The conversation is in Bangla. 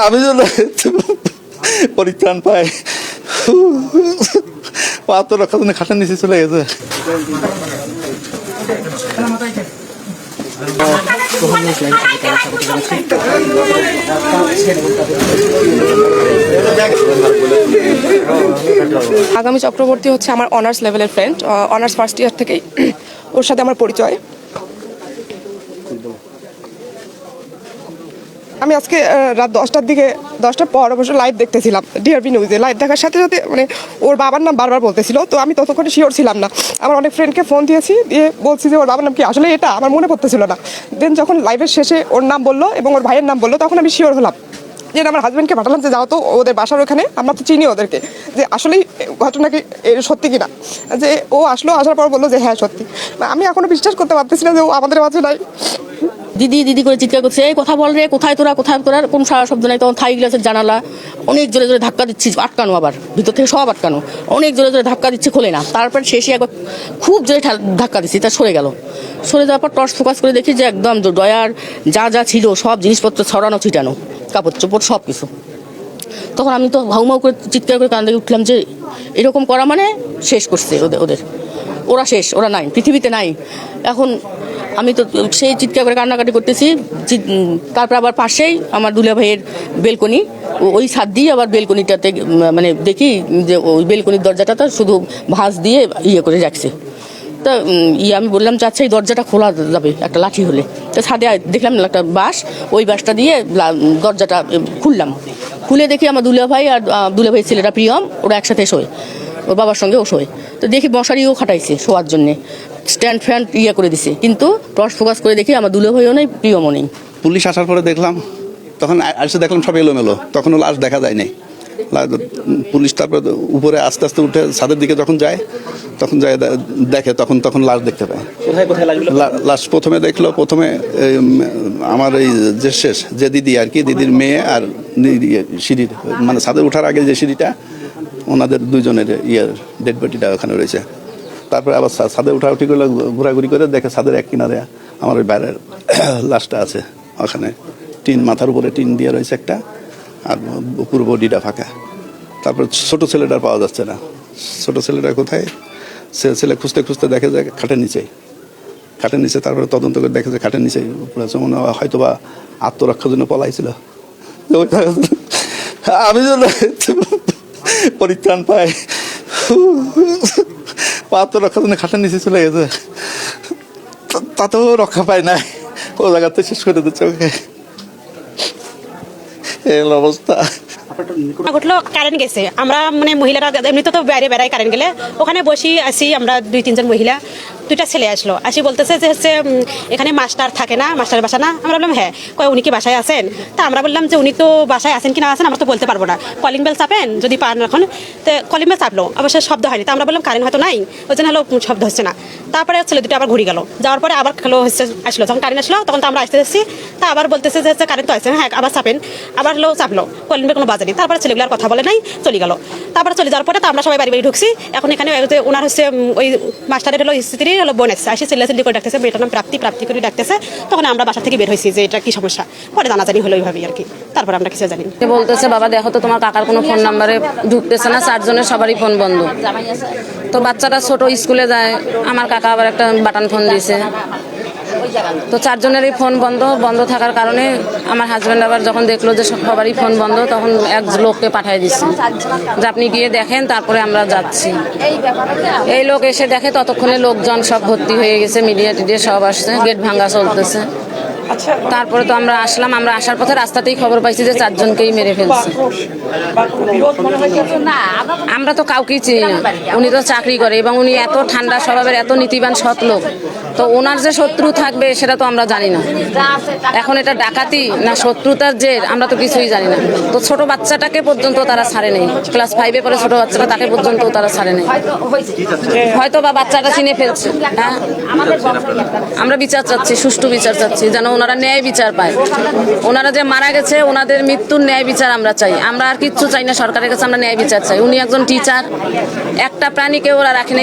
আমি যেন পরিত্রাণ পাই, আত্মরক্ষার জন্য খাটের নিচে চলে গেছে। আগামী চক্রবর্তী হচ্ছে আমার অনার্স লেভেলের ফ্রেন্ড, অনার্স ফার্স্ট ইয়ার থেকেই ওর সাথে আমার পরিচয়। আমি আজকে রাত 10টার দিকে, 10টার পর অবশ্য লাইভ দেখতেছিলাম ডিআরবি নিউজে। লাইভ দেখার সাথে সাথে মানে ওর বাবার নাম বারবার বলতেছিল, তো আমি ততক্ষণে শিওর ছিলাম না। আমার অনেক ফ্রেন্ডকে ফোন দিয়েছি, দিয়ে বলছি যে ওর বাবার নাম কি আসলে এটা আমার মনে পড়তেছিল না। দেন যখন লাইভের শেষে ওর নাম বললো এবং ওর ভাইয়ের নাম বললো, তখন আমি শিওর হলাম। যে আমার হাজব্যান্ডকে পাঠালাম যে যাও তো ওদের বাসার ওখানে, আমরা তো চিনি ওদেরকে, যে আসলেই ঘটনা কি সত্যি কিনা। যে ও আসলো, আসার পর বললো যে হ্যাঁ সত্যি। আমি এখনো বিশ্বাস করতে পারতেছি না যে ও আমাদের মাঝে নাই। দিদি দিদি করে চিৎকার করছে, এই কথা বল রে, কোথায় তোরা, কোথায় তোরা, কোন সারা শব্দ নাই। তখন থাই গ্লাসের জানালা অনেক জোরে জোরে ধাক্কা দিচ্ছি, আটকানো, আবার ভিতর থেকে সব আটকানো, অনেক জোরে জোরে ধাক্কা দিচ্ছে, খোলে না। তারপর শেষে একবার খুব জোরে ধাক্কা দিচ্ছি, তা সরে গেল। সরে যাওয়ার পর টর্চ ফোকাস করে দেখি যে একদম ডয়ার যা যা ছিল সব জিনিসপত্র ছড়ানো ছিটানো, কাপড় চোপড় সব কিছু। তখন আমি তো ভাউমাউ করে চিৎকার করে কান থেকে উঠলাম যে এরকম করা মানে শেষ করছে ওদের, ওরা শেষ, ওরা নাই, পৃথিবীতে নাই। এখন আমি তো সেই চিৎকার করে কান্নাকাটি করতেছি। তারপর আবার পাশেই আমার দুলা ভাইয়ের বেলকনি, ওই ছাদ দিয়ে আবার বেলকনিটাতে মানে দেখি যে ওই বেলকনির দরজাটা শুধু ভাঁজ দিয়ে ইয়ে করে রাখছে। তা আমি বললাম যে আচ্ছা এই দরজাটা খোলা যাবে একটা লাঠি হলে। তো ছাদে দেখলাম একটা বাঁশ, ওই বাঁশটা দিয়ে দরজাটা খুললাম। খুলে দেখি আমার দুলা ভাই আর দুলা ভাইয়ের ছেলেটা প্রিয়ম, ওরা একসাথে শোয়, ওর বাবার সঙ্গে ও শোয়। তো দেখি মশারিও খাটাইছে শোয়ার জন্যে, স্ট্যান্ড ফ্যান ইয়ে করে দিছে, কিন্তু টর্চ ফোকাস করে দেখি আমার দুলা ভাইও নেই, প্রিয়মও নেই। পুলিশ আসার পরে দেখলাম, তখন আসে দেখলাম সব এলোমেলো, তখনও লাশ দেখা যায় নাই। পুলিশ তারপরে উপরে আস্তে আস্তে উঠে ছাদের দিকে যখন যায়, তখন যায় দেখে, তখন লাশ দেখতে পায়। লাশ প্রথমে দেখলো, প্রথমে আমার এই যে শেষ যে দিদি আর কি, দিদির মেয়ে আর সিঁড়ির মানে ছাদে ওঠার আগে যে সিঁড়িটা, ওনাদের দুজনের ডেড বডিটা ওখানে রয়েছে। তারপরে আবার ছাদে উঠাউঠি করলে ঘোরাঘুরি করে দেখে ছাদের এক কিনারে আমার ওই বাইরের লাশটা আছে, ওখানে টিন মাথার উপরে টিন দিয়ে রয়েছে একটা, আর পুরো বডিটা ফাঁকা। তারপর ছোট ছেলেটার পাওয়া যাচ্ছে না, ছোট ছেলেটা কোথায়, ছেলে খুঁজতে খুঁজতে দেখে যে খাটের নিচে। তারপরে তদন্ত করে দেখে যে খাটের নিচে মনে হয় হয়তো বা আত্মরক্ষার জন্য পলাইছিল। আমি যেন পরিত্রাণ পাই, আত্মরক্ষার জন্য খাটের নিচে চলে গেছে, তাতেও রক্ষা পায় নাই, ও জায়গাতে শেষ করে দিচ্ছে ওকে। এই অবস্থা ঘটলো, কারেন্ট গেছে। আমরা মানে মহিলারা এমনিতে তো বাইরে বেড়াই, কারেন্ট গেলে ওখানে বসি আসি আমরা 2-3 জন মহিলা। 2টা ছেলে আসলো, আসি বলতেছে যে হচ্ছে এখানে মাস্টার থাকে না, মাস্টারের বাসা না? আমরা বললাম হ্যাঁ। কয় উনি কি বাসায় আছেন? তা আমরা বললাম যে উনি তো বাসায় আছেন কি না আছেন আমরা তো বলতে পারবো না, কলিং বেল চাপেন যদি পান। এখন তো কলিং বেল চাপলো, অবশ্য শব্দ হয়নি। তা আমরা বললাম কারেন্ট হয়তো নাই, ওই জন্য হলো শব্দ হচ্ছে না। তারপরে ছেলে 2টা আবার ঘুরে গেল, যাওয়ার পরে আবার খেলো হচ্ছে আসলো, যখন কারেন্ট আসলো তখন তো আমরা আসতে যাচ্ছি। তা আবার বলতেছে যে হচ্ছে কারেন্ট তো আছে, হ্যাঁ আবার চাপেন, আবার হলো চাপলো, কলিং বেল কোনো বাজেনি। তারপরে ছেলেগুলো আর কথা বলে নাই, চলে গেল। তারপরে চলে যাওয়ার পরে তো আমরা সবাই বাড়ি ঢুকছি। এখন এখানে ওনার হচ্ছে ওই মাস্টারের হলো স্ত্রীর হলো বোন এসছে, আসে ছেলে করে ডাকতেছে, মেয়েটার নাম প্রাপ্তি করে ডাকতেছে। তখন আমরা বাসা থেকে বের হয়েছি যে এটা কি সমস্যা, পরে জানাজানি হলো ওইভাবেই আর কি। তারপর আমরা কিছু জানি বলতেছে বাবা দেখো তো তোমার কাকার কোনো ফোন নাম্বারে ঢুকতেছে না, 4 জনের সবারই ফোন বন্ধ। তো বাচ্চাটা ছোট স্কুলে যায়, আমার কাকা আবার একটা বাটন ফোন দিয়েছে, তো 4 জনেরই ফোন বন্ধ থাকার কারণে আমার হাজব্যান্ড আবার যখন দেখলো যে সবারই ফোন বন্ধ, তখন এক লোককে পাঠিয়ে দিচ্ছে যে আপনি গিয়ে দেখেন, তারপরে আমরা যাচ্ছি। এই লোক এসে দেখে ততক্ষণে লোকজন সব ভর্তি হয়ে গেছে, মিডিয়া টিডিয়া সব আসছে, গেট ভাঙা চলতেছে। তারপরে তো আমরা আসলাম, আমরা আসার পথে রাস্তাতেই খবর পাইছি যে 4 জনকেই মেরে ফেলছে। আমরা তো কাউকেই চিনি না, উনি তো চাকরি করে এবং উনি এত ঠান্ডা স্বভাবের, এত নীতিবান সৎ লোক, তো ওনার যে শত্রু থাকবে সেটা তো আমরা জানি না। এখন এটা ডাকাতি না শত্রুতার জের আমরা তো কিছুই জানি না। তো ছোট বাচ্চাটাকে পর্যন্ত তারা ছাড়ে নেই, ক্লাস 5-এ পড়ে ছোট বাচ্চাটা, তাকে পর্যন্ত তারা ছাড়ে নেই। হয়তো বা বাচ্চাটা চিনে ফেলছে। হ্যাঁ আমরা বিচার চাচ্ছি, সুষ্ঠু বিচার চাচ্ছি, যেন ওনারা ন্যায় বিচার পায়। ওনারা যে মারা গেছে ওনাদের মৃত্যুর ন্যায় বিচার আমরা চাই, আমরা আর কিচ্ছু চাই না সরকারের কাছে, আমরা ন্যায় বিচার চাই। উনি একজন টিচার, একটা প্রাণীকে ওরা রাখেনি।